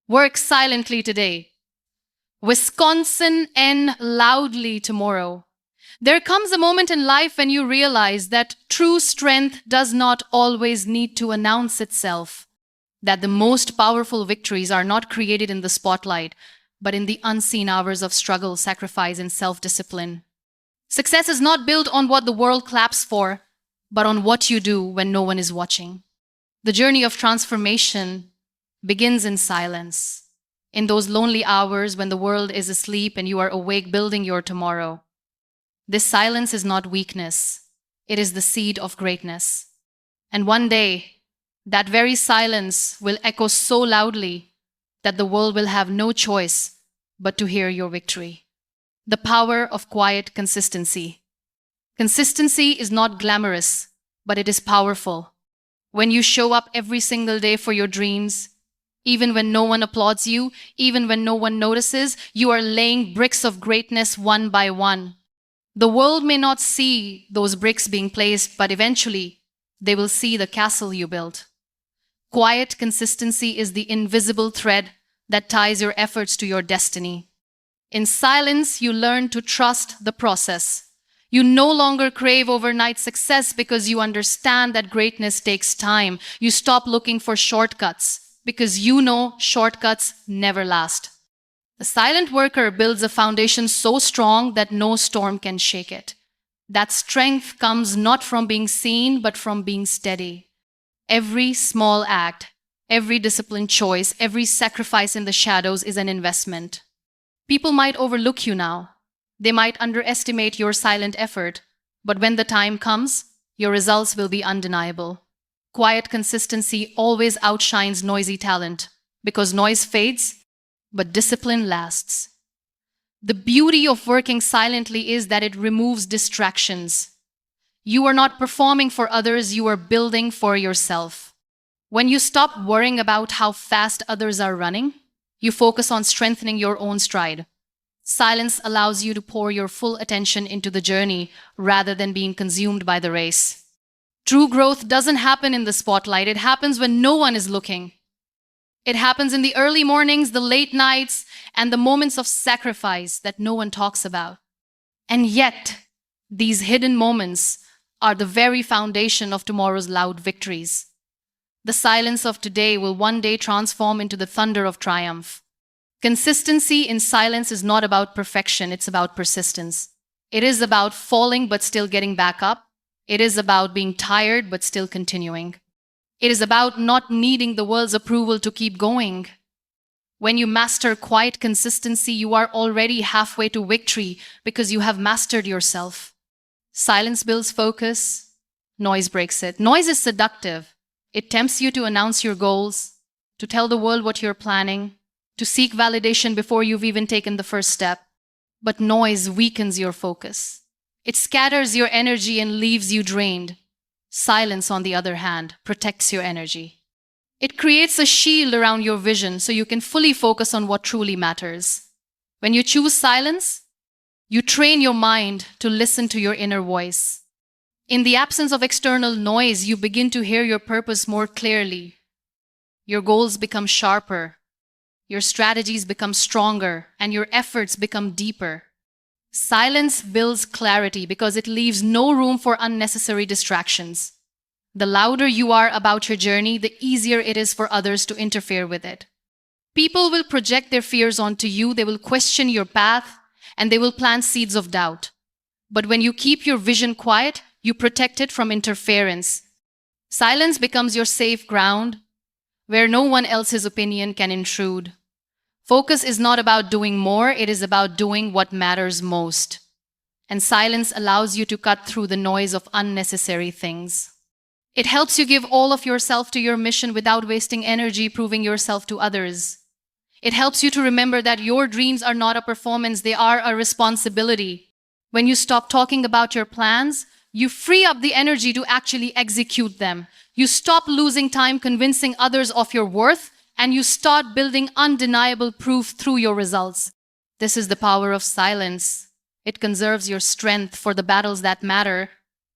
Work silently today. Wisconsin and loudly tomorrow. There comes a moment in life when you realize that true strength does not always need to announce itself, that the most powerful victories are not created in the spotlight, but in the unseen hours of struggle, sacrifice, and self discipline. Success is not built on what the world claps for, but on what you do when no one is watching. The journey of transformation begins in silence, in those lonely hours when the world is asleep and you are awake building your tomorrow. This silence is not weakness, it is the seed of greatness. And one day, that very silence will echo so loudly that the world will have no choice but to hear your victory. The power of quiet consistency. Consistency is not glamorous, but it is powerful. When you show up every single day for your dreams, even when no one applauds you, even when no one notices, you are laying bricks of greatness one by one. The world may not see those bricks being placed, but eventually they will see the castle you built. Quiet consistency is the invisible thread that ties your efforts to your destiny. In silence, you learn to trust the process. You no longer crave overnight success because you understand that greatness takes time. You stop looking for shortcuts because you know shortcuts never last. The silent worker builds a foundation so strong that no storm can shake it. That strength comes not from being seen, but from being steady. Every small act, every disciplined choice, every sacrifice in the shadows is an investment. People might overlook you now. They might underestimate your silent effort, but when the time comes, your results will be undeniable. Quiet consistency always outshines noisy talent because noise fades, but discipline lasts. The beauty of working silently is that it removes distractions. You are not performing for others, you are building for yourself. When you stop worrying about how fast others are running, you focus on strengthening your own stride. Silence allows you to pour your full attention into the journey rather than being consumed by the race. True growth doesn't happen in the spotlight, it happens when no one is looking. It happens in the early mornings, the late nights, and the moments of sacrifice that no one talks about. And yet, these hidden moments are the very foundation of tomorrow's loud victories. The silence of today will one day transform into the thunder of triumph. Consistency in silence is not about perfection, it's about persistence. It is about falling but still getting back up. It is about being tired but still continuing. It is about not needing the world's approval to keep going. When you master quiet consistency, you are already halfway to victory because you have mastered yourself. Silence builds focus, noise breaks it. Noise is seductive. It tempts you to announce your goals, to tell the world what you're planning, to seek validation before you've even taken the first step. But noise weakens your focus. It scatters your energy and leaves you drained. Silence, on the other hand, protects your energy. It creates a shield around your vision so you can fully focus on what truly matters. When you choose silence, you train your mind to listen to your inner voice. In the absence of external noise, you begin to hear your purpose more clearly. Your goals become sharper, your strategies become stronger, and your efforts become deeper. Silence builds clarity because it leaves no room for unnecessary distractions. The louder you are about your journey, the easier it is for others to interfere with it. People will project their fears onto you, they will question your path, and they will plant seeds of doubt. But when you keep your vision quiet, you protect it from interference. Silence becomes your safe ground, where no one else's opinion can intrude. Focus is not about doing more, it is about doing what matters most. And silence allows you to cut through the noise of unnecessary things. It helps you give all of yourself to your mission without wasting energy proving yourself to others. It helps you to remember that your dreams are not a performance, they are a responsibility. When you stop talking about your plans, you free up the energy to actually execute them. You stop losing time convincing others of your worth, and you start building undeniable proof through your results. This is the power of silence. It conserves your strength for the battles that matter.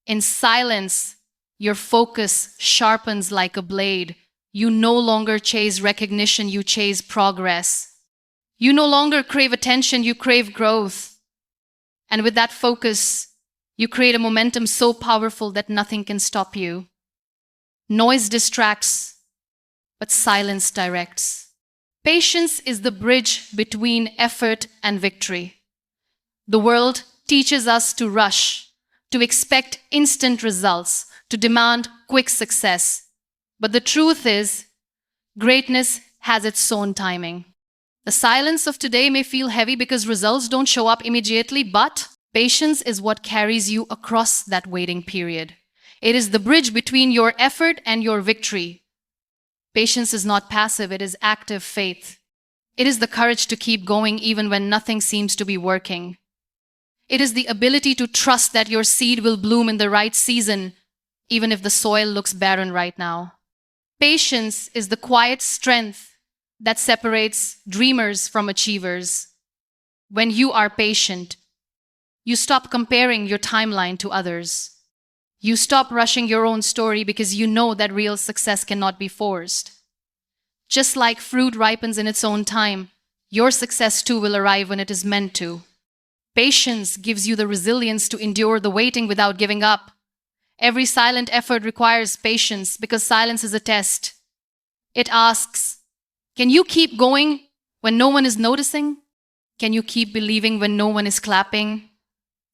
In silence, your focus sharpens like a blade. You no longer chase recognition, you chase progress. You no longer crave attention, you crave growth. And with that focus, you create a momentum so powerful that nothing can stop you. Noise distracts, but silence directs. Patience is the bridge between effort and victory. The world teaches us to rush, to expect instant results, to demand quick success. But the truth is, greatness has its own timing. The silence of today may feel heavy because results don't show up immediately, but patience is what carries you across that waiting period. It is the bridge between your effort and your victory. Patience is not passive, it is active faith. It is the courage to keep going even when nothing seems to be working. It is the ability to trust that your seed will bloom in the right season, even if the soil looks barren right now. Patience is the quiet strength that separates dreamers from achievers. When you are patient, you stop comparing your timeline to others. You stop rushing your own story because you know that real success cannot be forced. Just like fruit ripens in its own time, your success too will arrive when it is meant to. Patience gives you the resilience to endure the waiting without giving up. Every silent effort requires patience because silence is a test. It asks, can you keep going when no one is noticing? Can you keep believing when no one is clapping?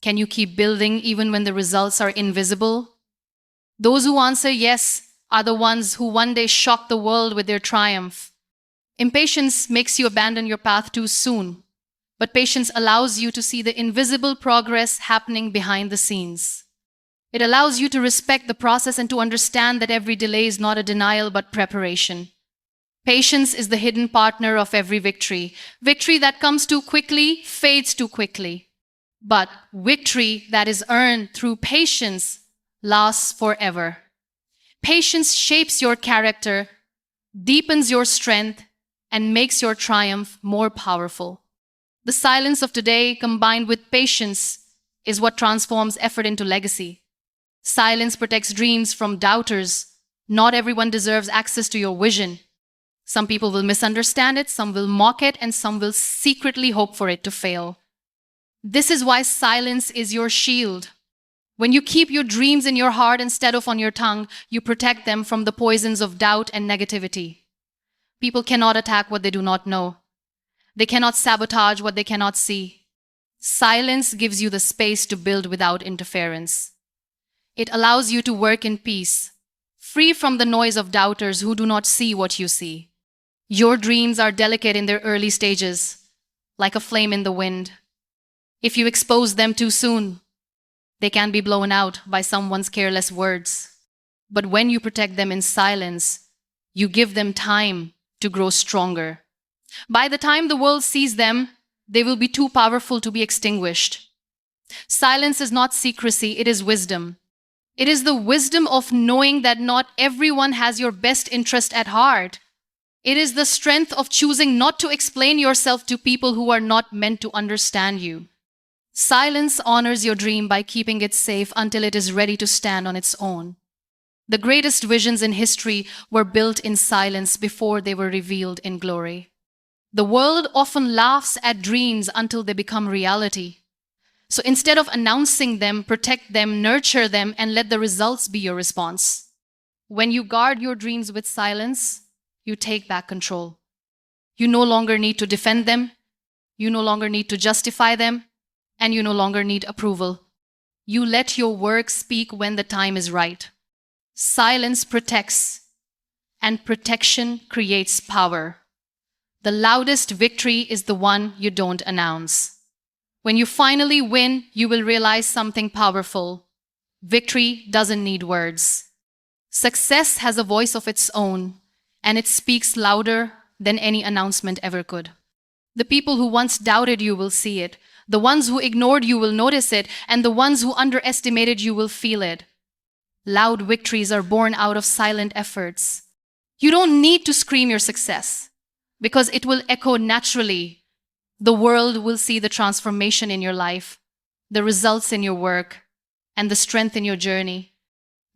Can you keep building even when the results are invisible? Those who answer yes are the ones who one day shock the world with their triumph. Impatience makes you abandon your path too soon, but patience allows you to see the invisible progress happening behind the scenes. It allows you to respect the process and to understand that every delay is not a denial but preparation. Patience is the hidden partner of every victory. Victory that comes too quickly fades too quickly. But victory that is earned through patience lasts forever. Patience shapes your character, deepens your strength, and makes your triumph more powerful. The silence of today, combined with patience, is what transforms effort into legacy. Silence protects dreams from doubters. Not everyone deserves access to your vision. Some people will misunderstand it, some will mock it, and some will secretly hope for it to fail. This is why silence is your shield. When you keep your dreams in your heart instead of on your tongue, you protect them from the poisons of doubt and negativity. People cannot attack what they do not know. They cannot sabotage what they cannot see. Silence gives you the space to build without interference. It allows you to work in peace, free from the noise of doubters who do not see what you see. Your dreams are delicate in their early stages, like a flame in the wind. If you expose them too soon, they can be blown out by someone's careless words. But when you protect them in silence, you give them time to grow stronger. By the time the world sees them, they will be too powerful to be extinguished. Silence is not secrecy, it is wisdom. It is the wisdom of knowing that not everyone has your best interest at heart. It is the strength of choosing not to explain yourself to people who are not meant to understand you. Silence honors your dream by keeping it safe until it is ready to stand on its own. The greatest visions in history were built in silence before they were revealed in glory. The world often laughs at dreams until they become reality. So instead of announcing them, protect them, nurture them, and let the results be your response. When you guard your dreams with silence, you take back control. You no longer need to defend them. You no longer need to justify them. And you no longer need approval. You let your work speak when the time is right. Silence protects, and protection creates power. The loudest victory is the one you don't announce. When you finally win, you will realize something powerful. Victory doesn't need words. Success has a voice of its own, and it speaks louder than any announcement ever could. The people who once doubted you will see it. The ones who ignored you will notice it, and the ones who underestimated you will feel it. Loud victories are born out of silent efforts. You don't need to scream your success, because it will echo naturally. The world will see the transformation in your life, the results in your work, and the strength in your journey.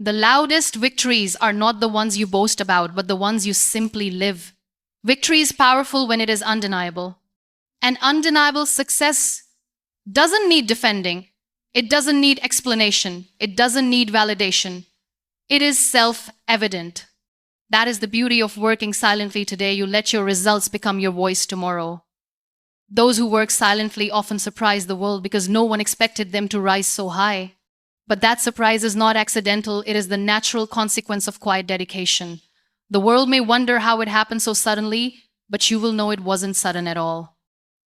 The loudest victories are not the ones you boast about, but the ones you simply live. Victory is powerful when it is undeniable. And undeniable success doesn't need defending. It doesn't need explanation. It doesn't need validation. It is self-evident. That is the beauty of working silently today. You let your results become your voice tomorrow. Those who work silently often surprise the world because no one expected them to rise so high. But that surprise is not accidental, it is the natural consequence of quiet dedication. The world may wonder how it happened so suddenly, but you will know it wasn't sudden at all.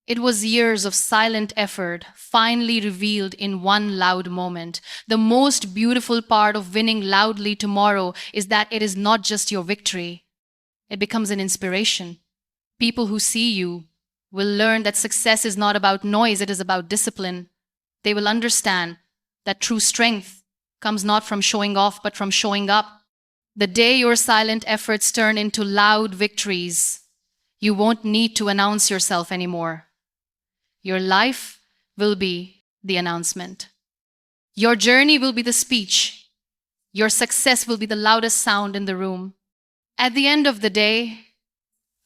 It was years of silent effort, finally revealed in one loud moment. The most beautiful part of winning loudly tomorrow is that it is not just your victory. It becomes an inspiration. People who see you will learn that success is not about noise, it is about discipline. They will understand that true strength comes not from showing off, but from showing up. The day your silent efforts turn into loud victories, you won't need to announce yourself anymore. Your life will be the announcement. Your journey will be the speech. Your success will be the loudest sound in the room. At the end of the day,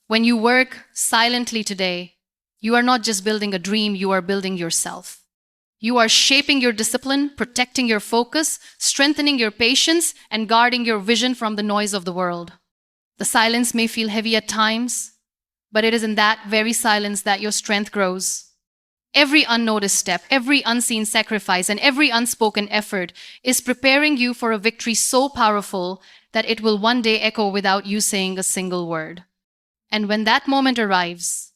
when you work silently today, you are not just building a dream, you are building yourself. You are shaping your discipline, protecting your focus, strengthening your patience, and guarding your vision from the noise of the world. The silence may feel heavy at times, but it is in that very silence that your strength grows. Every unnoticed step, every unseen sacrifice, and every unspoken effort is preparing you for a victory so powerful that it will one day echo without you saying a single word. And when that moment arrives,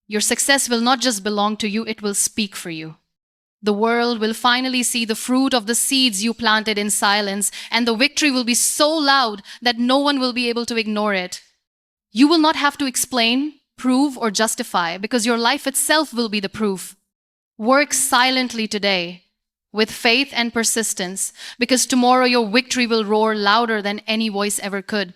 your success will not just belong to you, it will speak for you. The world will finally see the fruit of the seeds you planted in silence, and the victory will be so loud that no one will be able to ignore it. You will not have to explain, prove, or justify, because your life itself will be the proof. Work silently today with faith and persistence, because tomorrow your victory will roar louder than any voice ever could.